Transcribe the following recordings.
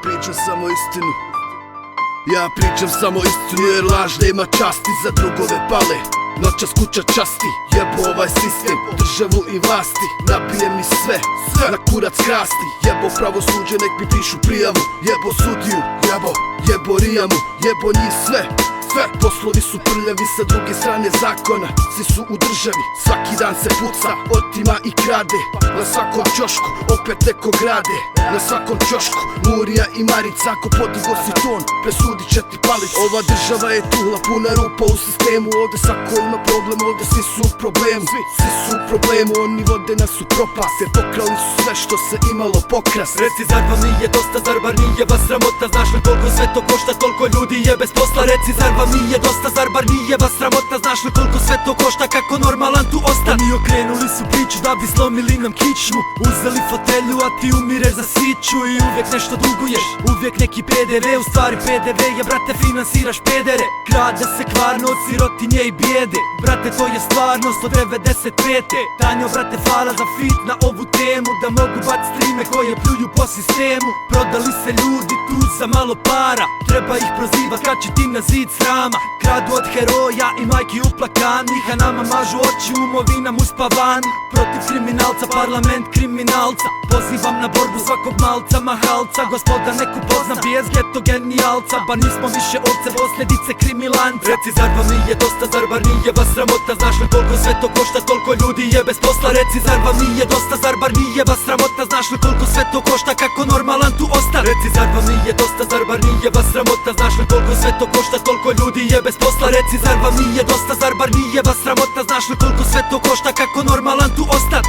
pričam samo istinu. Ja pričam samo istinu jer laž nema časti. Za drugove pale, noćas kuća časti. Jebo ovaj sistem, državu i vlasti. Nabije mi sve, na kurac krasti. Jebo pravosuđe, nek mi pišu prijavu. Jebo sudiju, jebo rijamu. Jebo njih sve. Poslovi su prljavi sa druge strane zakona. Svi su u državi, svaki dan se puca, otima i krade. Na svakom ćošku opet neko grade. Na svakom ćošku Murija i Marica. Ako podigo si ton, presudit će ti palic. Ova država je tuhla, puna rupa u sistemu. Ovde svako ima problem, ovde svi su u problemu. Svi su u problemu, oni vode nas u propast. Jer pokrali su sve što se imalo pokrast. Reci, zar vam nije dosta, zar bar nije vas sramota? Znaš li koliko sve to košta, toliko ljudi je bez posla. Reci, zar vam nije dosta, zar bar nije vas sramota? Znaš li koliko sve to košta, kako normalan tu ostani? Oni okrenuli su priču da bi slomili nam kičmu. Uzeli fotelju, a ti umireš za siću. I uvijek nešto duguješ, uvijek neki PDV. U stvari PDV je, brate, finansiraš pedere. Krade se kvarno od sirotinje i bijede. Brate, to je stvarnost od 95. Tanjo, brate, hvala za fit na ovu temu. Da mogu bac streame koje pljuju po sistemu. Prodali se ljudi tu za malo para. Treba ih prozivat kad će ti na zid srama. Kradu od heroja i majki uplakanih, a nama mažu oči, umovi nam uspavani. Protiv kriminalca, parlament kriminalca. Pozivam na borbu svakog malca, mahalca. Gospoda neku poznam, bijes geto genijalca. Ba nismo više ovce, posljedice krimilanca. Reci, zar vam nije dosta, zar bar nije vas sramota? Znaš li koliko sve to košta, toliko ljudi je bez posla. Reci, zar vam nije dosta, zar bar nije vas sramota? Znaš li koliko sve to košta, kako normalan tu osta? Reci, zar vam nije dosta, zar bar nije vas sramota? Znaš li koliko sve to košta, toliko ljudi je bez posla. Reci, zar vam nije dosta, zar bar nije vas sramota? Znaš li koliko sve to košta, kako normalan tu ostat?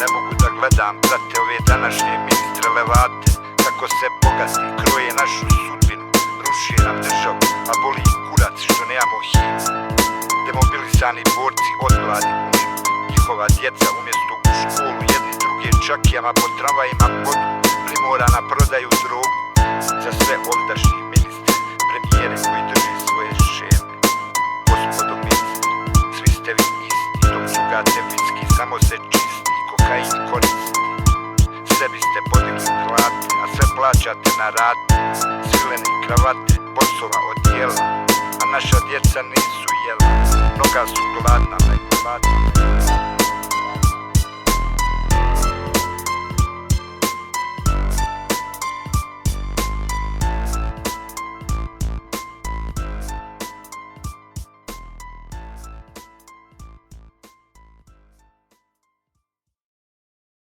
Ne mogu da gledam, brate, ove današnje ministre levate. Kako se bogati, kroje našu sudbinu, ruši nam državu, a boli kurac što nemamo himnu. Demobilizani borci od gladi umiju, njihova djeca umjesto u školu jedni druge čakijama po tramvajima vodu, primorana prodaju drogu. Za sve ovdašnji ministre, premijere koji drži svoje šeme. Gospodo ministri, svi ste vi isti, dok cugate viski, samo se čisti, kokain koristi. Sebi ste podigli plate, a sve plaćate na rate. Svilene kravate, bossova odjela, a naša djeca nisu jela. Mnoga su